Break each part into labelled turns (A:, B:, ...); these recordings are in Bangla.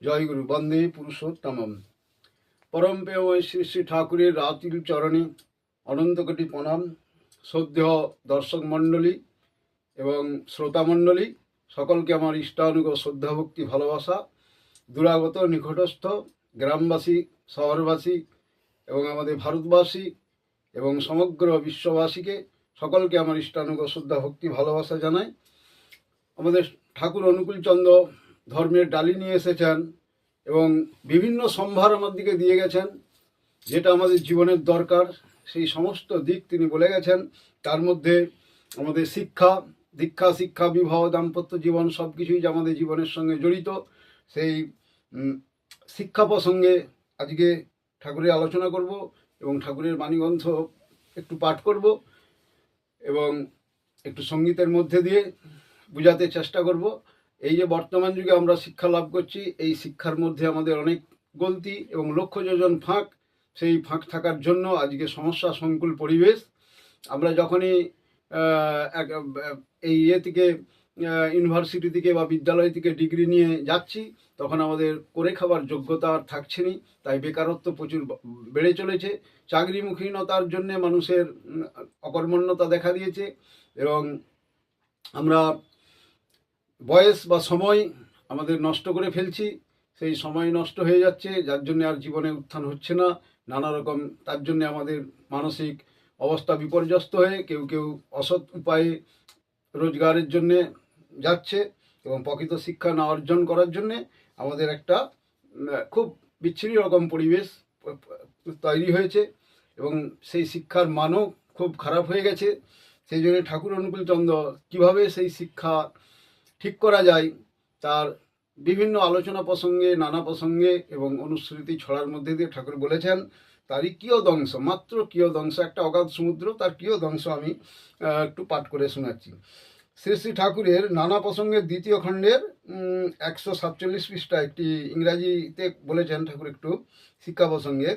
A: জয়গুরু বন্দে পুরুষোত্তমম। পরম প্রেমময় শ্রী শ্রী ঠাকুরের রাতিল চরণে অনন্ত কোটি প্রণাম। শ্রদ্ধেয় দর্শক মণ্ডলী এবং শ্রোতা মণ্ডলী সকলকে আমার ইষ্টানুগ শ্রদ্ধা ভক্তি ভালোবাসা। দূরাগত নিকটস্থ গ্রামবাসী, শহরবাসী এবং আমাদের ভারতবাসী এবং সমগ্র বিশ্ববাসীকে সকলকে আমার ইষ্টানুগ শ্রদ্ধা ভক্তি ভালোবাসা জানাই। আমাদের ঠাকুর অনুকূলচন্দ্র ধর্মের ডালি নিয়ে এসেছেন এবং বিভিন্ন সম্ভার আমার দিকে দিয়ে গেছেন, যেটা আমাদের জীবনের দরকার সেই সমস্ত দিক তিনি বলে গেছেন। তার মধ্যে আমাদের শিক্ষা, দীক্ষা, শিক্ষা, বিবাহ, দাম্পত্য জীবন সব কিছুই যে আমাদের জীবনের সঙ্গে জড়িত। সেই শিক্ষা প্রসঙ্গে আজকে ঠাকুরের আলোচনা করব এবং ঠাকুরের বাণীগ্রন্থ একটু পাঠ করব এবং একটু সঙ্গীতের মধ্যে দিয়ে বুঝাতে চেষ্টা করব। এই যে বর্তমান যুগে আমরা শিক্ষা লাভ করছি, এই শিক্ষার মধ্যে আমাদের অনেক গলতি এবং লক্ষ্য যোজন ফাঁক। সেই ফাঁক থাকার জন্য আজকে সমস্যা সংকুল পরিবেশ। আমরা যখনই এই থেকে ইউনিভার্সিটি থেকে বা বিদ্যালয় থেকে ডিগ্রি নিয়ে যাচ্ছি, তখন আমাদের করে খাবার যোগ্যতা আর থাকছে না। তাই বেকারত্ব প্রচুর বেড়ে চলেছে। চাকরিমুখীনতার জন্যে মানুষের অকর্মণ্যতা দেখা দিয়েছে এবং আমরা বয়স বা সময় আমাদের নষ্ট করে ফেলছি। সেই সময় নষ্ট হয়ে যাচ্ছে, যার জন্য আর জীবনে উত্থান হচ্ছে না। নানা রকম তার জন্য আমাদের মানসিক অবস্থা বিপর্যস্ত হয়ে কেউ কেউ অসৎ উপায়ে রোজগারের জন্যে যাচ্ছে এবং প্রকৃত শিক্ষা না অর্জন করার জন্যে আমাদের একটা খুব বিচ্ছিরি রকম পরিবেশ তৈরি হয়েছে এবং সেই শিক্ষার মানও খুব খারাপ হয়ে গেছে। সেই জন্য ঠাকুর অনুকূলচন্দ্র কীভাবে সেই শিক্ষা ঠিক করা যায় তার বিভিন্ন আলোচনা প্রসঙ্গে, নানা প্রসঙ্গে এবং অনুশ্রুতি ছড়ার মধ্যে দিয়ে ঠাকুর বলেছেন। তারই কিয়দংশ, মাত্র কিয়দংশ, একটা অগাধ সমুদ্র, তার কিয়দংশ আমি একটু পাঠ করে শোনাচ্ছি। শ্রী শ্রী ঠাকুরের নানা প্রসঙ্গের দ্বিতীয় খণ্ডের 147 পৃষ্ঠা একটি ইংরাজিতে বলেছেন ঠাকুর একটু শিক্ষা প্রসঙ্গে।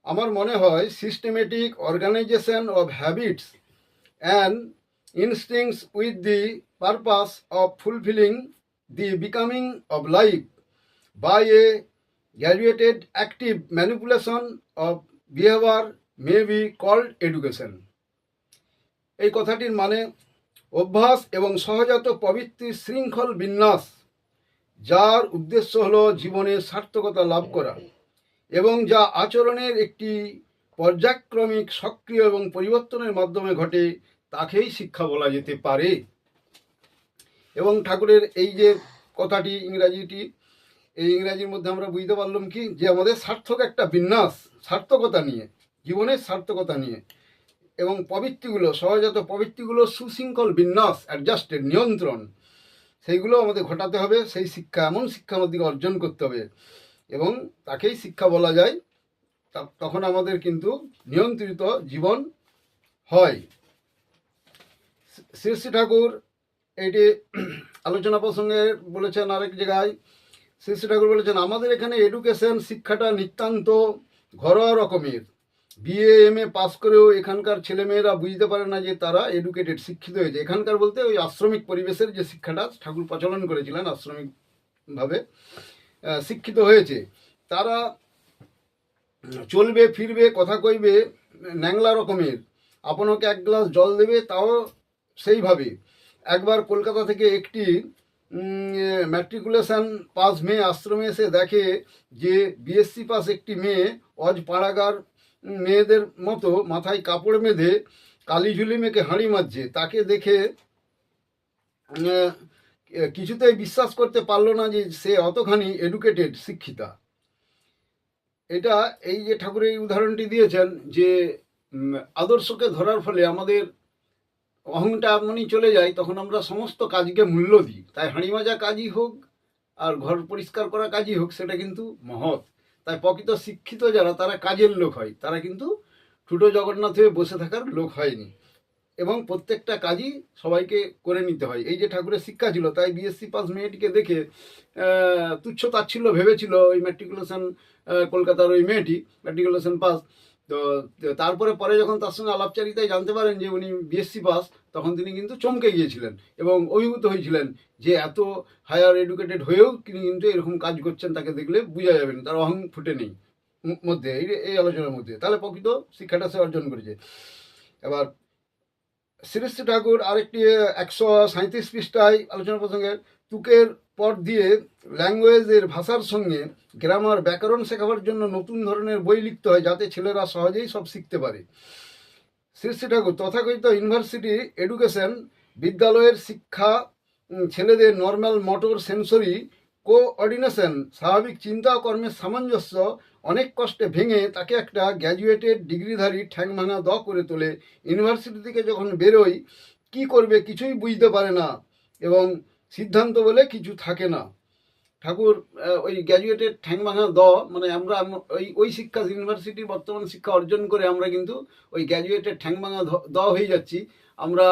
A: আমার মনে হয় systematic organisation of habits and instincts with the purpose of fulfilling the becoming of life by a graduated active manipulation of behavior may be called education. এই কথাটির মানে অভ্যাস এবং সহজাত প্রবৃত্তির শৃঙ্খল বিন্যাস, যার উদ্দেশ্য হলো জীবনের সার্থকতা লাভ করা এবং যা আচরণের একটি পর্যায়ক্রমিক সক্রিয় এবং পরিবর্তনের মাধ্যমে ঘটে, তাকেই শিক্ষা বলা যেতে পারে। এবং ঠাকুরের এই যে কথাটি ইংরাজিটি, এই ইংরাজির মধ্যে আমরা বুঝতে পারলাম কি, যে আমাদের সার্থক একটা বিন্যাস, সার্থকতা নিয়ে, জীবনের সার্থকতা নিয়ে এবং প্রবৃত্তিগুলো, সহজাত প্রবৃত্তিগুলো সুশৃঙ্খল বিন্যাস, অ্যাডজাস্টেড, নিয়ন্ত্রণ, সেইগুলো আমাদের ঘটাতে হবে। সেই শিক্ষা, এমন শিক্ষা আমাদেরকে অর্জন করতে হবে এবং তাকেই শিক্ষা বলা যায়। তখন আমাদের কিন্তু নিয়ন্ত্রিত জীবন হয়। শ্রী শ্রী ঠাকুর এটি আলোচনা প্রসঙ্গে বলেছেন আরেক জায়গায়। শ্রী শ্রী ঠাকুর বলেছেন, আমাদের এখানে এডুকেশন শিক্ষাটা নিতান্ত ঘরোয়া রকমের। বিএ এমএ পাস করেও এখানকার ছেলেমেয়েরা বুঝতে পারে না যে তারা এডুকেটেড, শিক্ষিত হয়েছে। এখানকার বলতে ওই আশ্রমিক পরিবেশের যে শিক্ষাটা ঠাকুর প্রচলন করেছিলেন, আশ্রমিকভাবে শিক্ষিত হয়েছে। তারা চলবে ফিরবে, কথা কইবে ন্যাংলা রকমের, আপনাকে এক গ্লাস জল দেবে তাও সেইভাবে। একবার কলকাতা থেকে একটি ম্যাট্রিকুলেশন পাস মেয়ে আশ্রমে এসে দেখে যে বিএসসি পাস একটি মেয়ে অজ পাড়াগার মেয়েদের মতো মাথায় কাপড় বেঁধে কালি ঝুলি মেখে হাঁড়ি মারছে। তাকে দেখে কিছুতেই বিশ্বাস করতে পারলো না যে সে অতখানি এডুকেটেড, শিক্ষিতা। এটা এই যে ঠাকুর এই উদাহরণটি দিয়েছেন, যে আদর্শকে ধরার ফলে আমাদের অহংটা এমনই চলে যায়, তখন আমরা সমস্ত কাজকে মূল্য দিই। তাই হাঁড়ি মাজা কাজই হোক আর ঘর পরিষ্কার করা কাজই হোক, সেটা কিন্তু মহৎ। তাই প্রকৃত শিক্ষিত যারা, তারা কাজের লোক হয়, তারা কিন্তু ঠুটো জগন্নাথ হয়ে বসে থাকার লোক হয়নি এবং প্রত্যেকটা কাজই সবাইকে করে নিতে হয়। এই যে ঠাকুরের শিক্ষা ছিল, তাই বিএসসি পাস মেয়েটিকে দেখে তুচ্ছ তাচ্ছিল্য ভেবেছিল ওই ম্যাট্রিকুলেশন, কলকাতার ওই মেয়েটি ম্যাট্রিকুলেশন পাস। তো তারপরে পরে যখন তার সঙ্গে আলাপচারিতায় জানতে পারেন যে উনি বিএসসি পাস, তখন তিনি কিন্তু চমকে গিয়েছিলেন এবং অভিভূত হয়েছিলেন যে এত হায়ার এডুকেটেড হয়েও তিনি কিন্তু এরকম কাজ করছেন, তাকে দেখলে বোঝা যাবে না, তার অহং ফুটে নেই মধ্যে এই আলোচনার মধ্যে। তাহলে প্রকৃত শিক্ষাটা সে অর্জন করেছে। এবার শ্রী শ্রী ঠাকুর আরেকটি 137 পৃষ্ঠায় আলোচনা প্রসঙ্গের তুকের পর দিয়ে ল্যাঙ্গুয়েজের ভাষার সঙ্গে গ্রামার ব্যাকরণ শেখাবার জন্য নতুন ধরনের বই লিখতে হয়, যাতে ছেলেরা সহজেই সব শিখতে পারে। শ্রী শ্রী ঠাকুর তথাকথিত ইউনিভার্সিটি এডুকেশন, বিদ্যালয়ের শিক্ষা, ছেলেদের নর্মাল মোটর সেন্সরি কোঅর্ডিনেশন, স্বাভাবিক চিন্তা ও কর্মের সামঞ্জস্য অনেক কষ্টে ভেঙে তাকে একটা গ্র্যাজুয়েটেড ডিগ্রিধারী ঠ্যাং ভাঙা করে তোলে। ইউনিভার্সিটি থেকে যখন বেরোয় কি করবে কিছুই বুঝতে পারে না এবং সিদ্ধান্ত বলে কিছু থাকে না। ঠাকুর ওই গ্র্যাজুয়েটেড ঠ্যাং ভাঙা মানে আমরা ওই শিক্ষা, ইউনিভার্সিটির বর্তমান শিক্ষা অর্জন করে আমরা কিন্তু ওই গ্র্যাজুয়েটেড ঠ্যাং ভাঙা হয়ে যাচ্ছি। আমরা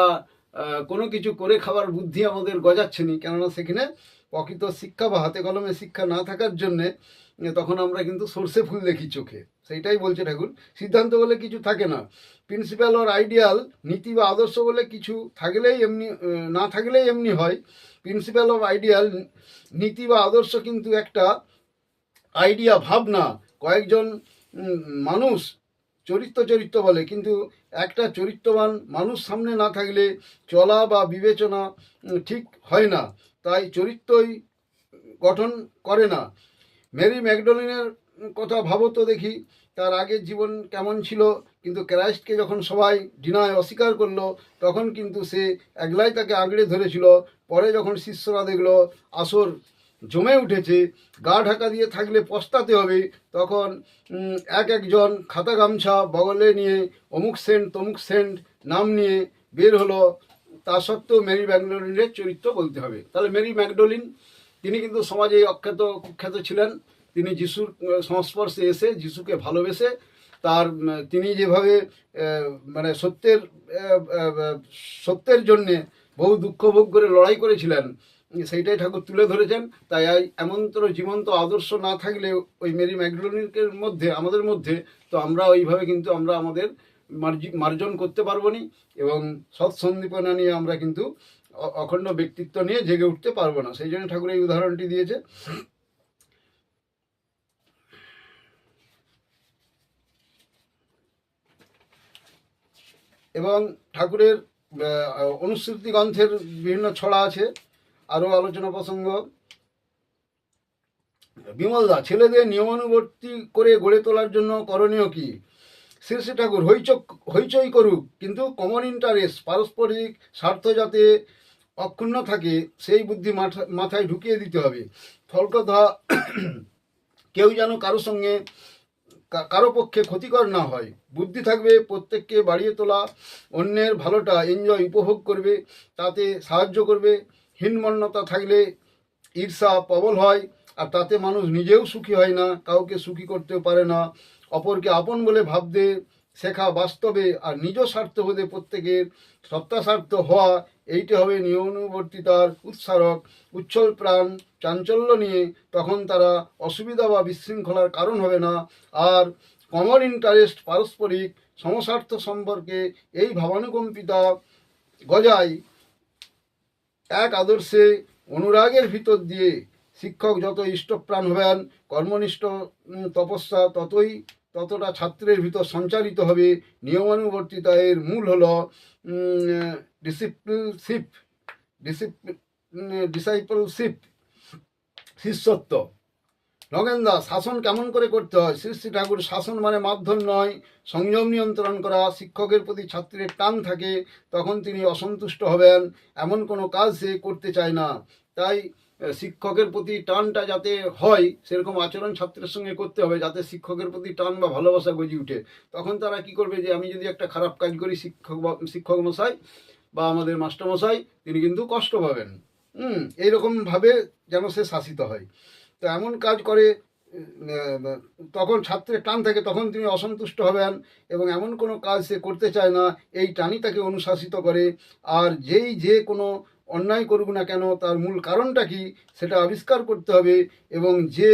A: কোনো কিছু করে খাবার বুদ্ধি আমাদের গজাচ্ছে নি, কেননা সেখানে প্রকৃত শিক্ষা বা হাতে কলমে শিক্ষা না থাকার জন্যে তখন আমরা কিন্তু সর্ষে ফুল দেখি চোখে। সেইটাই বলছে ঠাকুর, সিদ্ধান্ত বলে কিছু থাকে না। প্রিন্সিপাল ওর আইডিয়াল, নীতি বা আদর্শ বলে কিছু থাকলেই এমনি, না থাকলেই এমনি হয়। প্রিন্সিপাল অফ আইডিয়াল, নীতি বা আদর্শ কিন্তু একটা আইডিয়া, ভাবনা, কয়েকজন মানুষ চরিত্র বলে, কিন্তু একটা চরিত্রবান মানুষ সামনে না থাকলে চলা বা বিবেচনা ঠিক হয় না, তাই চরিত্রই গঠন করে না। মেরি ম্যাকডোলিনের কথা ভাবো তো দেখি, তার আগের জীবন কেমন ছিল, কিন্তু ক্রাইস্টকে যখন সবাই ডিনায় অস্বীকার করলো তখন কিন্তু সে একলাই তাকে আঁকড়ে ধরেছিল। পরে যখন শিষ্যরা দেখলো আসর জমে উঠেছে, গা ঢাকা দিয়ে থাকলে পস্তাতে হবে, তখন একজন খাতা গামছা বগলে নিয়ে অমুক সেন্ট তমুক সেন্ট নাম নিয়ে বের হলো। তা সত্ত্বেও মেরি ম্যাকডোলিনের চরিত্র বলতে হবে। তাহলে মেরি ম্যাকডোলিন তিনি কিন্তু সমাজে অখ্যাত কুখ্যাত ছিলেন। তিনি যিশুর সংস্পর্শে এসে যিশুকে ভালোবেসে তিনি যেভাবে মানে সত্যের জন্যে বহু দুঃখ ভোগ করে লড়াই করেছিলেন, সেইটাই ঠাকুর তুলে ধরেছেন। তাই এমনতর জীবন্ত আদর্শ না থাকলে ওই মেরি ম্যাকডোলিনের মধ্যে, আমাদের মধ্যে, তো আমরা ওইভাবে কিন্তু আমরা আমাদের মার্জন করতে পারবো নি এবং সৎসন্দীপনা নিয়ে আমরা কিন্তু অখণ্ড ব্যক্তিত্ব নিয়ে জেগে উঠতে পারবো না। সেই জন্য ঠাকুর এই উদাহরণটি দিয়েছে। এবং ঠাকুরের অনুশ্রুতি গ্রন্থের বিভিন্ন ছড়া আছে। আরও আলোচনা প্রসঙ্গ, বিমলদা, ছেলেদের নিয়মানুবর্তী করে গড়ে তোলার জন্য করণীয় কি? শ্রী শ্রী ঠাকুর হইচই করুক, কিন্তু কমন ইন্টারেস্ট, পারস্পরিক স্বার্থ যাতে অক্ষুণ্ণ থাকে সেই বুদ্ধি মাথায় ঢুকিয়ে দিতে হবে। ফলকথা, কেউ যেন কারো পক্ষে ক্ষতিকর না হয়। বুদ্ধি থাকবে প্রত্যেককে বাড়িয়ে তোলা, অন্যের ভালোটা এনজয় উপভোগ করবে, তাতে সাহায্য করবে। হীনমন্যতা থাকলে ঈর্ষা প্রবল হয়, আর তাতে মানুষ নিজেও সুখী হয় না, কাউকে সুখী করতেও পারে না। অপরকে আপন বলে ভাবতে শেখা বাস্তবে, আর নিজ স্বার্থবোধে প্রত্যেকের সত্তাস্বার্থ হওয়া, এইটি হবে নিয়মানুবর্তিতার উৎসারক। উচ্ছল প্রাণ চাঞ্চল্য নিয়ে তখন তারা অসুবিধা বা বিশৃঙ্খলার কারণ হবে না। আর কমন ইন্টারেস্ট, পারস্পরিক সমস্বার্থ সম্পর্কে এই ভাবানুকম্পিতা গজায় এক আদর্শে অনুরাগের ভিতর দিয়ে। শিক্ষক যত ইষ্টপ্রাণ হবেন, কর্মনিষ্ঠ তপস্যা ততটা ছাত্রের ভিতর সঞ্চারিত হবে। নিয়মানুবর্তিতা এর মূল হল ডিসাইপলশিপ, শিষ্যত্ব। নগেনদা, শাসন কেমন করে করতে হয়? শ্রী শ্রী ঠাকুর, শাসন মানে মারধর নয়, সংযম নিয়ন্ত্রণ করা। শিক্ষকের প্রতি ছাত্রের টান থাকে, তখন তিনি অসন্তুষ্ট হবেন, এমন কোনো কাজ সে করতে চায় না। তাই শিক্ষকের প্রতি টানটা যাতে হয় সেরকম আচরণ ছাত্রের সঙ্গে করতে হবে, যাতে শিক্ষকের প্রতি টান বা ভালোবাসা গজি উঠে। তখন তারা কি করবে, যে আমি যদি একটা খারাপ কাজ করি, শিক্ষক মশাই বা আমাদের মাস্টারমশাই তিনি কিন্তু কষ্ট পাবেন। এইরকমভাবে যেন সে শাসিত হয়। তো এমন কাজ করে তখন ছাত্রের টান থাকে, তখন তিনি অসন্তুষ্ট হবেন এবং এমন কোনো কাজ সে করতে চায় না। এই টানই তাকে অনুশাসিত করে। আর যে কোনো অন্যায় করুক না কেন তার মূল কারণটা কি সেটা আবিষ্কার করতে হবে, এবং যে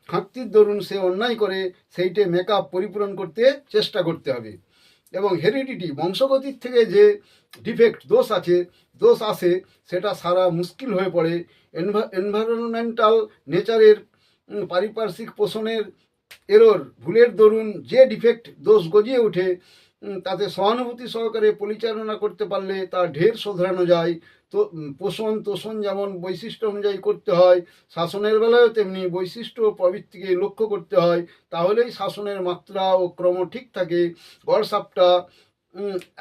A: খাঁক্তির দরুন সে অন্যায় করে সেইটে মেকআপ পরিপূরণ করতে চেষ্টা করতে হবে। এবং হেরিডিটি বংশগতির থেকে যে ডিফেক্ট দোষ আসে সেটা সারা মুশকিল হয়ে পড়ে। এনভায়রনমেন্টাল নেচারের পারিপার্শ্বিক পোষণের এরর ভুলের দরুন যে ডিফেক্ট দোষ গজিয়ে ওঠে, তাতে সহানুভূতি সহকারে পরিচালনা করতে পারলে তা ঢের শোধরানো যায়। তো তোষণ যেমন বৈশিষ্ট্য অনুযায়ী করতে হয়, শাসনের বেলায়ও তেমনি বৈশিষ্ট্য ও প্রবৃত্তিকে লক্ষ্য করতে হয়, তাহলেই শাসনের মাত্রা ও ক্রম ঠিক থাকে। গড়সাপটা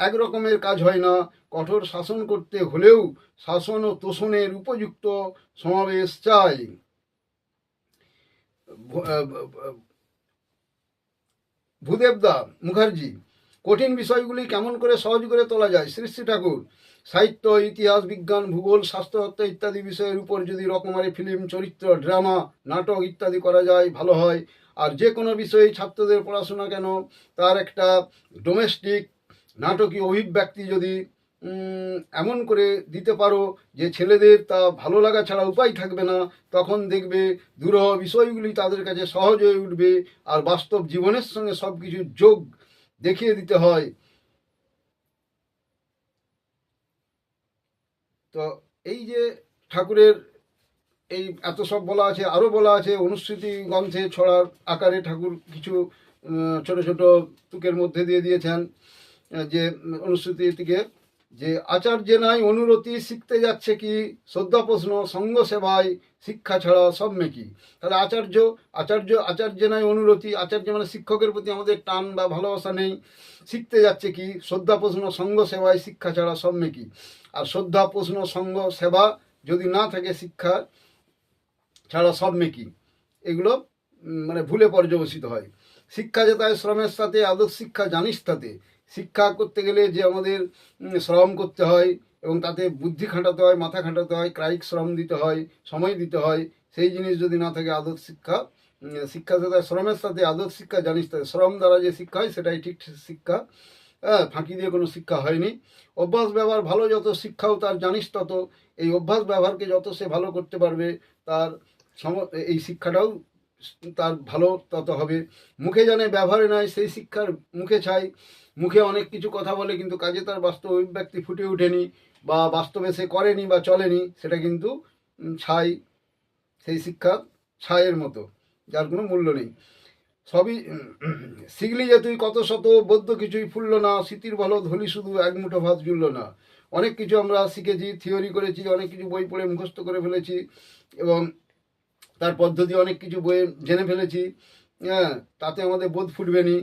A: এক রকমের কাজ হয় না। কঠোর শাসন করতে হলেও শাসন ও তোষণের উপযুক্ত সমাবেশ চাই। ভূদেবদা মুখার্জি, কঠিন বিষয়গুলি কেমন করে সহজ করে তোলা যায়। শ্রী শ্রী ঠাকুর, সাহিত্য, ইতিহাস, বিজ্ঞান, ভূগোল, স্বাস্থ্যতত্ত্ব ইত্যাদি বিষয়ের উপর যদি রকমারি ফিল্ম, চরিত্র, ড্রামা, নাটক ইত্যাদি করা যায় ভালো হয়। আর যে কোনো বিষয়ে ছাত্রদের পড়াশোনা কেন, তার একটা ডোমেস্টিক নাটকীয় অভিব্যক্তি যদি এমন করে দিতে পারো যে ছেলেদের তা ভালো লাগা ছাড়া উপায় থাকবে না, তখন দেখবে দুরূহ বিষয়গুলি তাদের কাছে সহজ হয়ে উঠবে। আর বাস্তব জীবনের সঙ্গে সব কিছু যোগ দেখিয়ে দিতে হয়। তো এই যে ঠাকুরের এই এত সব বলা আছে, আরও বলা আছে অনুস্মৃতি গ্রন্থে ছড়ার আকারে ঠাকুর কিছু ছোট ছোট তুকের মধ্যে দিয়ে দিয়েছেন, যে অনুস্মৃতি থেকে যে আচার্য নাই অনুরতি শিখতে যাচ্ছে কি, শ্রদ্ধা প্রশ্ন সঙ্গ সেবায় শিক্ষা ছাড়া সব মেকি। তাহলে আচার্য নাই অনুরতি, আচার্য মানে শিক্ষকের প্রতি আমাদের টান বা ভালোবাসা নেই। শিখতে যাচ্ছে কি, শ্রদ্ধা প্রশ্ন সঙ্গ সেবায় শিক্ষা ছাড়া সব মেকি। আর শ্রদ্ধা প্রশ্ন সঙ্গ সেবা যদি না থাকে, শিক্ষা ছাড়া সব মেকি, এগুলো মানে ভুলে পর্যবসিত হয়। শিক্ষা যেতায় শ্রমের সাথে, আদর্শ শিক্ষা জানিস তাতে। শিক্ষা করতে গেলে যে আমাদের শ্রম করতে হয় এবং তাতে বুদ্ধি খাটাতে হয়, মাথা খাটাতে হয়, কায়িক শ্রম দিতে হয়, সময় দিতে হয়, সেই জিনিস যদি না থাকে আদর্শ শিক্ষা যেতায় শ্রমের সাথে, আদর্শ শিক্ষা জানিস তাতে। শ্রম দ্বারা যে শিক্ষা হয় সেটাই ঠিক শিক্ষা, ফাঁকি দিয়ে কোনো শিক্ষা হয়নি। অভ্যাস ব্যবহার ভালো যত, শিক্ষাও তার জানিস তত। এই অভ্যাস ব্যবহারকে যত সে ভালো করতে পারবে, তার এই শিক্ষাটাও তার ভালো তত হবে। মুখে জানে ব্যবহারে নয়, সেই শিক্ষার মুখে চাই। মুখে অনেক কিছু কথা বলে কিন্তু কাজে তার বাস্তব অভিব্যক্তি ফুটে ওঠেনি, বা বাস্তবে সে করেনি বা চলেনি, সেটা কিন্তু ছাই, সেই শিক্ষা ছাইয়ের মতো, যার কোনো মূল্য নেই। সবই শিখলি যে তুই কত শত বৌদ্ধ কিছুই ফুলল না, স্মৃতির বলদ হলি শুধু এক মুঠো ভাত জুড়ল না। অনেক কিছু আমরা শিখেছি, থিওরি করেছি, অনেক কিছু বই পড়ে মুখস্থ করে ফেলেছি, এবং তার পদ্ধতি অনেক কিছু বইয়ে জেনে ফেলেছি, হ্যাঁ, তাতে আমাদের বোধ ফুটবে নি।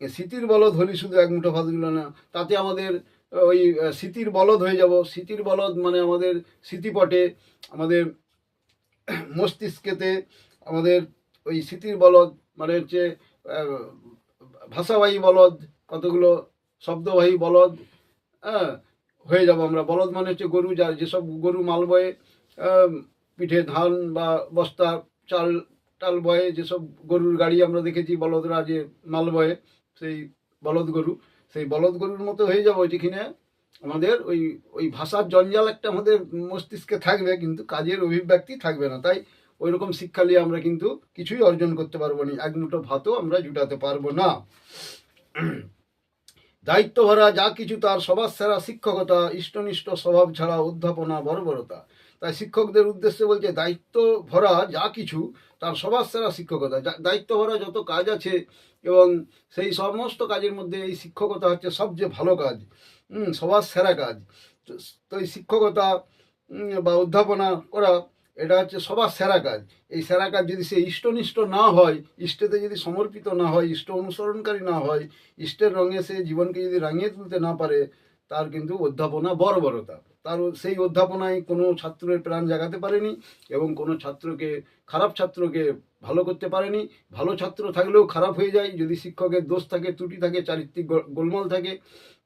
A: স্মৃতির বলদ হলি শুধু এক মুঠো ভাত জুড়ল না, তাতে আমাদের ওই স্মৃতির বলদ হয়ে যাব। স্মৃতির বলদ মানে আমাদের স্মৃতিপটে, আমাদের মস্তিষ্কেতে আমাদের ওই স্মৃতির বলদ মানে হচ্ছে ভাষাবাহী বলদ, কতগুলো শব্দবাহী বলদ, হ্যাঁ, হয়ে যাব আমরা। বলদ মানে হচ্ছে গরু, যার যেসব গরু মাল বয়ে, পিঠে ধান বা বস্তা চাল টাল বয়ে, যেসব গরুর গাড়ি আমরা দেখেছি, বলদরা যে মাল বয়ে, সেই বলদ গরু, সেই বলদ গরুর মতো হয়ে যাবো, যেখানে আমাদের ওই ওই ভাষার জঞ্জাল একটা আমাদের মস্তিষ্কে থাকবে, কিন্তু কাজের অভিব্যক্তি থাকবে না। তাই ওই রকম শিক্ষা নিয়ে আমরা কিন্তু কিছুই অর্জন করতে পারবো না, এক মুঠো ভাতও আমরা জুটাতে পারবো না। দায়িত্ব ভরা যা কিছু তার সবার সেরা শিক্ষকতা, ইষ্টনিষ্ঠ স্বভাব ছাড়া অধ্যাপনা বর্বরতা। তাই শিক্ষকদের উদ্দেশ্যে বলছে, দায়িত্ব ভরা যা কিছু তার সবার সেরা শিক্ষকতা। দায়িত্ব ভরা যত কাজ আছে, এবং সেই সমস্ত কাজের মধ্যে এই শিক্ষকতা হচ্ছে সবচেয়ে ভালো কাজ, সবার সেরা কাজ। তো এই শিক্ষকতা বা অধ্যাপনা করা, এটা হচ্ছে সবার সেরা কাজ। এই সেরা কাজ যদি সে ইষ্টনিষ্ঠ না হয়, ইষ্টেতে যদি সমর্পিত না হয়, ইষ্ট অনুসরণকারী না হয়, ইষ্টের রঙে সে জীবনকে যদি রাঙিয়ে তুলতে না পারে, তার কিন্তু অধ্যাপনা বর্বরতা। তার সেই অধ্যাপনায় কোনো ছাত্রের প্রাণ জাগাতে পারেনি, এবং কোনো খারাপ ছাত্রকে ভালো করতে পারেনি। ভালো ছাত্র থাকলেও খারাপ হয়ে যায় যদি শিক্ষকের দোষ থাকে, ত্রুটি থাকে, চারিত্রিক গোলমাল থাকে।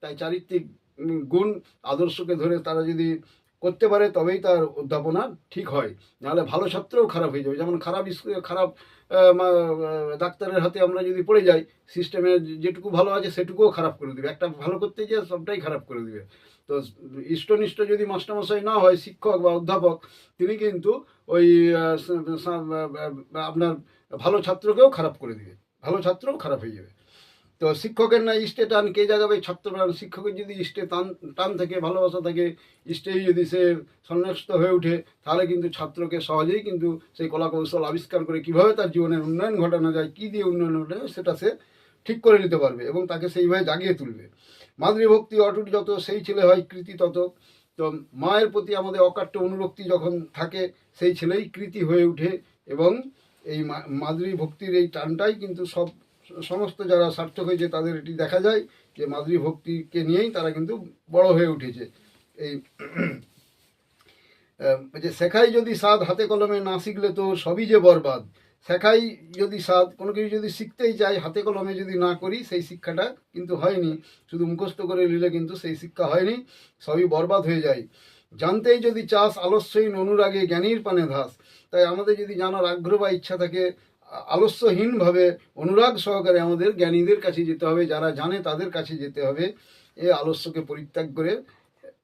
A: তাই চারিত্রিক গুণ আদর্শকে ধরে তারা যদি করতে পারে, তবেই তার অধ্যাপনা ঠিক হয়। নাহলে ভালো ছাত্রও খারাপ হয়ে যাবে। যেমন খারাপ ডাক্তারের হাতে আমরা যদি পড়ে যাই, সিস্টেমে যেটুকু ভালো আছে সেটুকুও খারাপ করে দেবে। একটা ভালো করতে গিয়ে সবটাই খারাপ করে দেবে। তো ইষ্টনিষ্ঠ যদি মাস্টারমশাই না হয়, শিক্ষক বা অধ্যাপক, তিনি কিন্তু ওই আপনার ভালো ছাত্রকেও খারাপ করে দিবে, ভালো ছাত্রও খারাপ হয়ে যাবে। তো শিক্ষকের না ইষ্টে টান কে জাগাবে ছাত্র টান। শিক্ষকের যদি ইষ্টে টান টান থাকে, ভালোবাসা থাকে, ইষ্টেই যদি সে সন্ন্যস্ত হয়ে ওঠে, তাহলে কিন্তু ছাত্রকে সহজেই কিন্তু সেই কলা কৌশল আবিষ্কার করে কীভাবে তার জীবনের উন্নয়ন ঘটানো যায়, কী দিয়ে উন্নয়ন ঘটানো, সেটা সে ঠিক করে নিতে পারবে এবং তাকে সেইভাবে জাগিয়ে তুলবে। মাতৃভক্তি অটুট যত, সেই ছেলে হয় কৃতি তত। তো মায়ের প্রতি আমাদের অকাট্য অনুরক্তি যখন থাকে, সেই ছেলেই কৃতি হয়ে ওঠে। এবং এই মাতৃভক্তির এই টানটাই কিন্তু সমস্ত যারা সার্থক হয়েছে তাদের এটি দেখা যায় যে মাতৃভক্তিকে নিয়েই তারা কিন্তু বড় হয়ে উঠেছে। এই যে শেখাই যদি সাধ হাতে কলমে না শিখলে তো সবই যে বরবাদ। শেখাই যদি সাধ, কোনো কিছু যদি শিখতেই চাই, হাতে কলমে যদি না করি, সেই শিক্ষাটা কিন্তু হয়নি। শুধু মুখস্থ করে নিলে কিন্তু সেই শিক্ষা হয়নি, সবই বরবাদ হয়ে যায়। জানতেই যদি চাস আলস্যহীন অনুরাগে জ্ঞানীর পানে ধাস। তাই আমাদের যদি জানার আগ্রহ বা ইচ্ছা থাকে, আলস্যহীনভাবে অনুরাগ সহকারে আমাদের জ্ঞানীদের কাছে যেতে হবে, যারা জানে তাদের কাছে যেতে হবে। এ আলস্যকে পরিত্যাগ করে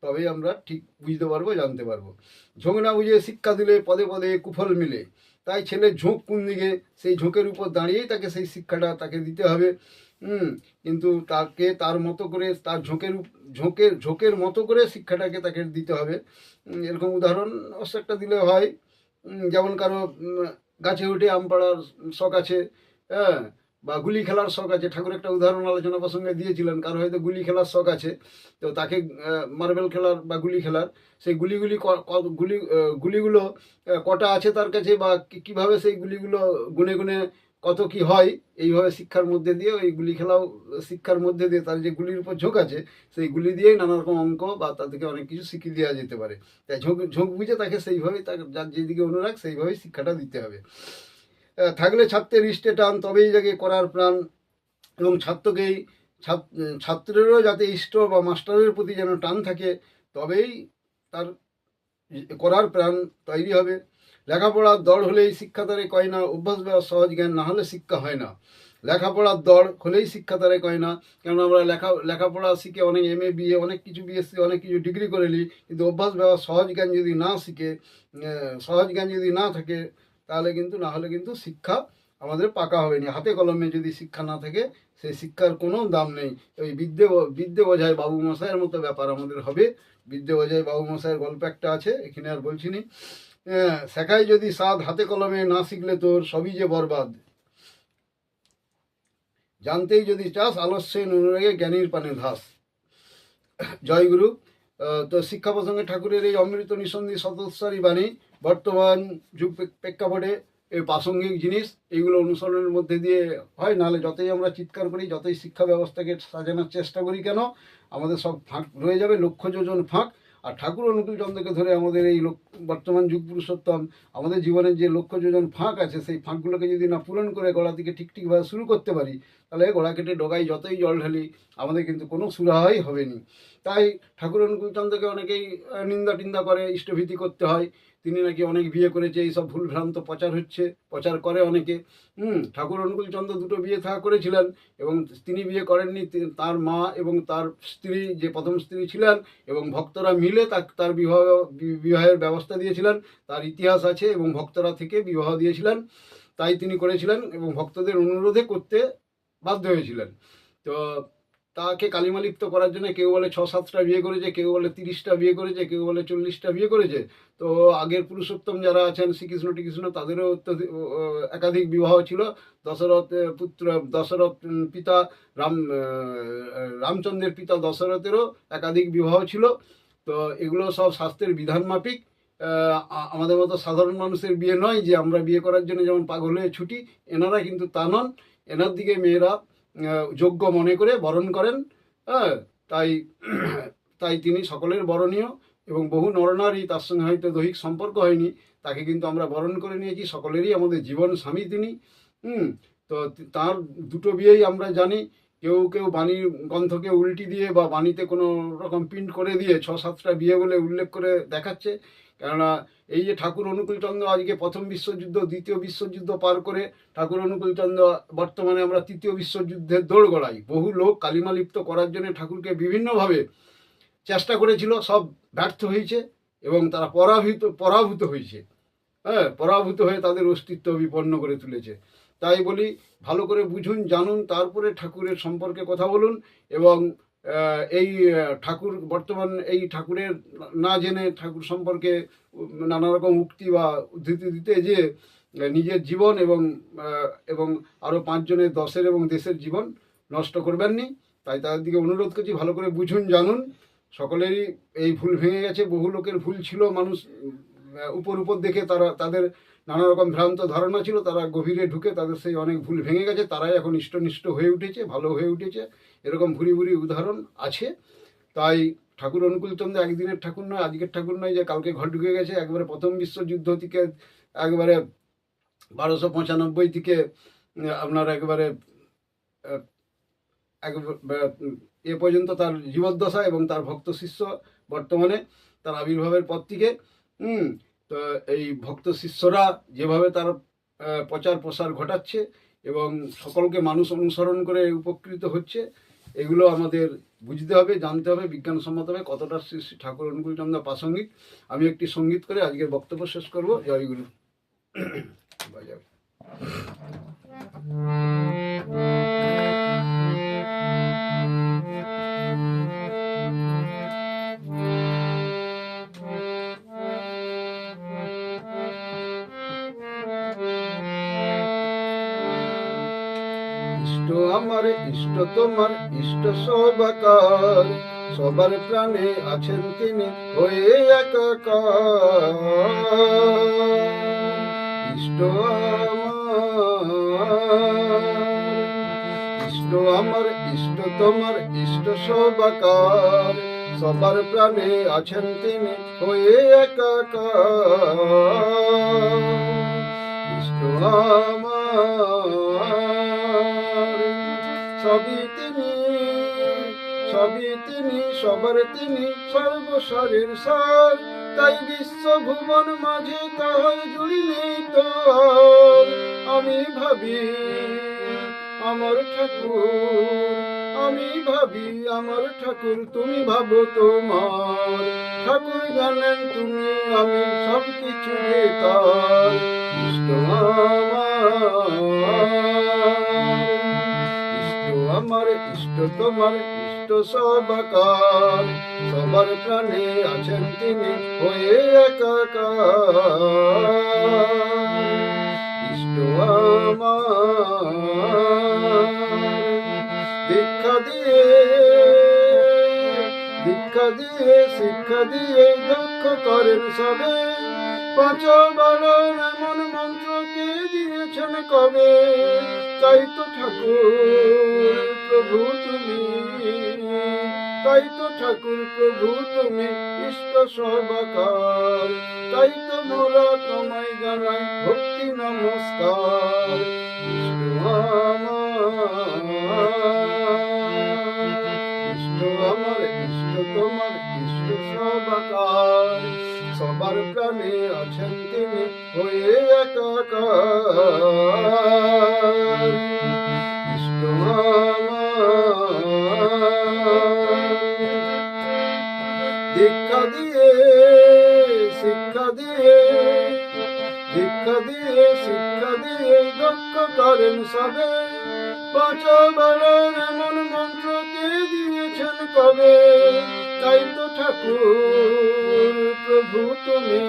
A: তবেই আমরা ঠিক বুঝতে পারবো, জানতে পারবো। ঝোঁক না বুঝে শিক্ষা দিলে পদে পদে কুফল মিলে। তাই ছেলের ঝোঁক কোন দিকে, সেই ঝোঁকের উপর দাঁড়িয়েই তাকে সেই শিক্ষাটা তাকে দিতে হবে। কিন্তু তাকে তার মতো করে, তার ঝোঁকের মতো করে শিক্ষাটাকে তাকে দিতে হবে। এরকম উদাহরণ অবশ্য একটা দিলে হয়। যেমন কারো গাছে উঠে আম পাড়ার শখ আছে, হ্যাঁ, বা গুলি খেলার শখ আছে। ঠাকুর একটা উদাহরণ আলোচনা প্রসঙ্গে দিয়েছিলেন, কারো হয়তো গুলি খেলার শখ আছে, তো তাকে মার্বেল খেলার বা গুলি খেলার, সেই গুলিগুলো কটা আছে তার কাছে, বা কিভাবে সেই গুলিগুলো গুনে গুনে কত কি হয়, এইভাবে শিক্ষার মধ্যে দিয়ে, ওই গুলি খেলাও শিক্ষার মধ্যে দিয়ে তার যে গুলির উপর ঝোঁক আছে, সেই গুলি দিয়েই নানা রকম অঙ্ক বা তা থেকে অনেক কিছু শিখিয়ে দেওয়া যেতে পারে। তাই ঝোঁক বুঝে তাকে সেইভাবেই, তার যার যেদিকে অনুরাগ সেইভাবেই শিক্ষাটা দিতে হবে। থাকলে ছাত্রের ইষ্টে টান, তবেই জাগে করার প্রাণ। এবং ছাত্রেরও যাতে ইষ্ট বা মাস্টারের প্রতি যেন টান থাকে, তবেই তার করার প্রাণ তৈরি হবে। লেখাপড়ার দড় হলেই শিক্ষা তারে কয় না, অভ্যাস বা সহজ জ্ঞান না হলে শিক্ষা হয় না। লেখাপড়ার দড় হলেই শিক্ষা তারে কয় না, কেন আমরা লেখাপড়া শিখে অনেক MA BA অনেক কিছু BSc অনেক কিছু ডিগ্রি করে নিই, কিন্তু অভ্যাস বা সহজ জ্ঞান যদি না শিখে, সহজ জ্ঞান যদি না থাকে, তাহলে কিন্তু না হলে কিন্তু শিক্ষা আমাদের পাকা হবে না। হাতে কলমে যদি শিক্ষা না থাকে, সেই শিক্ষার কোনো দাম নেই। ওই বিদ্যে বোঝায় বাবু মশাইয়ের মতো ব্যাপার আমাদের হবে। বিদ্যে বোঝায় বাবু মশাইয়ের গল্প একটা আছে, এখানে আর বলছি নি। শেখাই যদি সাধ হাতে কলমে না শিখলে তোর সবই যে বরবাদ। জানতেই যদি চাস আলস্যে অনুরাগে জ্ঞানীর পানে ধাস। জয়গুরু। তো শিক্ষা প্রসঙ্গে ঠাকুরের এই অমৃত নিঃসন্দি শতস্বরী বাণী বর্তমান যুগ প্রেক্ষাপটে এই প্রাসঙ্গিক জিনিস, এইগুলো অনুসরণের মধ্যে দিয়ে হয়। নাহলে যতই আমরা চিৎকার করি, যতই শিক্ষা ব্যবস্থাকে সাজানোর চেষ্টা করি কেন, আমাদের সব ফাঁক রয়ে যাবে, লক্ষ যোজন ফাঁক। আর ঠাকুর অনুকূল চন্দ্রকে ধরে আমাদের এই বর্তমান যুগ পুরুষোত্তম আমাদের জীবনের যে লক্ষ যোজন ফাঁক আছে, সেই ফাঁকগুলোকে যদি না পূরণ করে গোড়া থেকে ঠিকভাবে শুরু করতে পারি, তাহলে গোড়া কেটে ডগায় যতই জল ঢালি, আমাদের কিন্তু কোনো সুরাহাই হবে না। তাই ঠাকুর অনুকূল চন্দ্রকে অনেকেই নিন্দা টিন্দা করে, ইষ্টভীতি করতে হয়। তিনি নাকি অনেক বিয়ে করেছে, এইসব ভুলভ্রান্ত প্রচার করে অনেকে। ঠাকুর অনুকূল চন্দ্র দুটো বিয়ে থা করেছিলেন, এবং তিনি বিয়ে করেননি, তার মা এবং তার স্ত্রী, যে প্রথম স্ত্রী ছিলেন, এবং ভক্তরা মিলে তার বিবাহের ব্যবস্থা দিয়েছিলেন। তার ইতিহাস আছে, এবং ভক্তরা থেকে বিবাহ দিয়েছিলেন, তাই তিনি করেছিলেন, এবং ভক্তদের অনুরোধে করতে বাধ্য হয়েছিলেন। তো তাকে কালিমালিপ্ত করার জন্য কেউ বলে 6-7টা বিয়ে করেছে, কেউ বলে 30টা বিয়ে করেছে, কেউ বলে 40টা বিয়ে করেছে। তো আগের পুরুষোত্তম যারা আছেন, শ্রীকৃষ্ণ টিকৃষ্ণ, তাদেরও একাধিক বিবাহ ছিল। দশরথ পিতা রামচন্দ্রের পিতা দশরথেরও একাধিক বিবাহ ছিল। তো এগুলো সব শাস্ত্রের বিধান মাফিক। আমাদের মতো সাধারণ মানুষের বিয়ে নয় যে আমরা বিয়ে করার জন্য যেমন পাগল হয়ে ছুটি, এনারা কিন্তু তা নন। এনার দিকে মেয়েরা যোগ্য মনে করে বরণ করেন। হ্যাঁ, তাই তিনি সকলের বরণীয়, এবং বহু নরনারী, তার সঙ্গে হয়তো দৈহিক সম্পর্ক হয়নি, তাকে কিন্তু আমরা বরণ করে নিয়েছি, সকলেরই আমাদের জীবন স্বামী তিনি। তো তার দুটো বিয়েই আমরা জানি। কেউ বাণীর গ্রন্থকে উল্টি দিয়ে বা বাণীতে কোনো রকম প্রিন্ট করে দিয়ে 6-7টা বিয়ে বলে উল্লেখ করে দেখাচ্ছে। কেননা এই যে ঠাকুর অনুকূলচন্দ্র আজকে প্রথম বিশ্বযুদ্ধ, দ্বিতীয় বিশ্বযুদ্ধ পার করে ঠাকুর অনুকূলচন্দ্র বর্তমানে আমরা তৃতীয় বিশ্বযুদ্ধের দৌড় গড়াই। বহু লোক কালিমালিপ্ত করার জন্য ঠাকুরকে বিভিন্নভাবে চেষ্টা করেছিল, সব ব্যর্থ হয়েছে এবং তারা পরাভূত হয়েছে। হ্যাঁ, পরাভূত হয়ে তাদের অস্তিত্ব বিপন্ন করে তুলেছে। তাই বলি, ভালো করে বুঝুন, জানুন, তারপরে ঠাকুরের সম্পর্কে কথা বলুন। এবং এই ঠাকুর বর্তমান এই ঠাকুরের না জেনে ঠাকুর সম্পর্কে নানা রকম উক্তি বা উদ্ধৃতি দিতে যে নিজের জীবন এবং আরও 5 জনের, 10-এর এবং দেশের জীবন নষ্ট করবেন নি। তাই তাদের দিকে অনুরোধ করছি, ভালো করে বুঝুন, জানুন। সকলেরই এই ভুল ভেঙে গেছে, বহু লোকের ভুল ছিল, মানুষ উপর দেখে তাদের নানা রকম ভ্রান্ত ধারণা ছিল, তারা গভীরে ঢুকে তাদের সেই অনেক ভুল ভেঙে গেছে, তারাই এখন ইষ্টনিষ্ঠ হয়ে উঠেছে, ভালো হয়ে উঠেছে। এরকম ভুরি ভুরি উদাহরণ আছে। তাই ঠাকুর অনুকূলচন্দ্র একদিনের ঠাকুর নয়, আজকের ঠাকুর নয় যে কালকে ঘর ঢুকে গেছে। একবারে প্রথম বিশ্বযুদ্ধ থেকে একবারে 1295 থেকে আপনার একবারে এ পর্যন্ত তার জীবদ্দশা এবং তার ভক্ত শিষ্য বর্তমানে তার আবির্ভাবের পর থেকে তো এই ভক্ত শিষ্যরা যেভাবে তার প্রচার প্রসার ঘটাচ্ছে এবং সকলকে মানুষ অনুসরণ করে উপকৃত হচ্ছে, এগুলো আমাদের বুঝতে হবে, জানতে হবে, বিজ্ঞানসম্মতভাবে কতটা শ্রী শ্রী ঠাকুর অনুকূলচন্দ্র প্রাসঙ্গিক। আমি একটি সঙ্গীত করে আজকের বক্তব্য শেষ করব। জয়গুরু। বাজাবে। আমার ইষ্ট তোমার ইষ্ট সবাকার, সবার প্রাণে আছেন তিনি হয়ে একাকার। ইষ্ট আমার ইষ্ট তোমার ইষ্ট সবাকার, সবার প্রাণে আছেন তিনি হয়ে একাকার। ইষ্ট সবই তিনি সবার তিনি সর্বসারের সার, তাই বিশ্ব ভুবন মাঝে তাহার জুড়ি নেই তো। আমি ভাবি আমার ঠাকুর, আমি ভাবি আমার ঠাকুর, তুমি ভাবো তোমার ঠাকুর। জানেন তুমি আমি সব কিছু তার। ইষ্ট আমার ইষ্ট তোমার ইষ্ট সবাকার, সবার প্রাণে আছেন তিনি হয়ে একাকার। ইষ্ট আমার দীক্ষা দিয়ে শিক্ষা দিয়ে দক্ষ করেন সবে, 5 বারণ এমন মন্ত্রকে দিয়েছেন কবে। তাই তো ঠাকুর প্রভু তুমি, তাই তো ঠাকুর প্রভু তুমি ইষ্ট সবাকার। তাই তো মোরা তোমায় জানাই ভক্তি নমস্কার। ইষ্ট আমার ইষ্ট তোমার ইষ্ট সবাকার, সবার প্রাণে আছেন তিনি হয়ে একাকার। ইষ্ট দীক্ষা দিয়ে শিক্ষা দিয়ে দক্ষ করেন সবে, 5 বারণ এমন মন্ত্রকে দিয়েছেন কবে। তাই তো ঠাকুর প্রভু তুমি,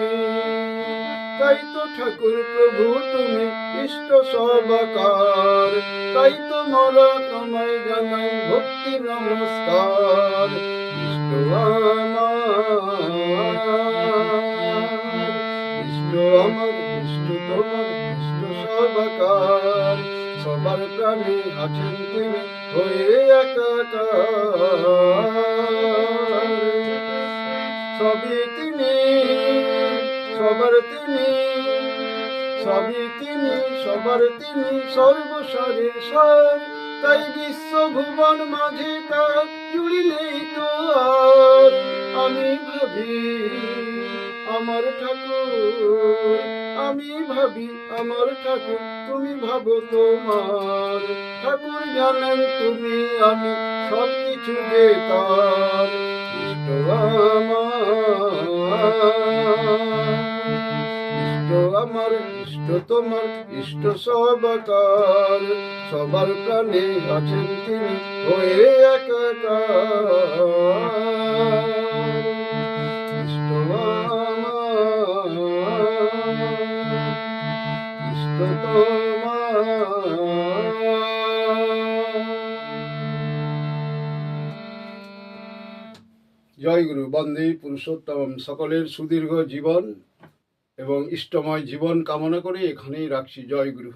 A: তাই তো ঠাকুর প্রভু তুমি ইষ্ট সবাকার। তাই তো মোরা তোমায় জানাই ভক্তি নমস্কার। ইষ্ট আমার ইষ্ট তোমার ইষ্ট সবাকার, সবার প্রাণে আছেন তিনি হয়ে একাকার। সবই তিনি সবার তিনি, সবই তিনি সবার তিনি সর্বসারের সার। তাই বিশ্ব ভুবন মাঝে তার জুড়ি নেই তো আর। আমি ভাবি আমার ঠাকুর, আমি ভাবি আমার ঠাকুর, তুমি ভাবো তোমার ঠাকুর। জানেন তুমি আমি সব কিছু যে তার। আমার ইষ্ট তোমার ইষ্ট সবকার, সবার প্রাণে আছেন তিনি হয়ে একাকার। ইষ্ট আমার ইষ্ট জয় গুরু। বন্দে পুরুষোত্তম। সকলের সুদীর্ঘ জীবন এবং ইষ্টময় জীবন কামনা করে এখানেই রাখছি। জয় গুরু।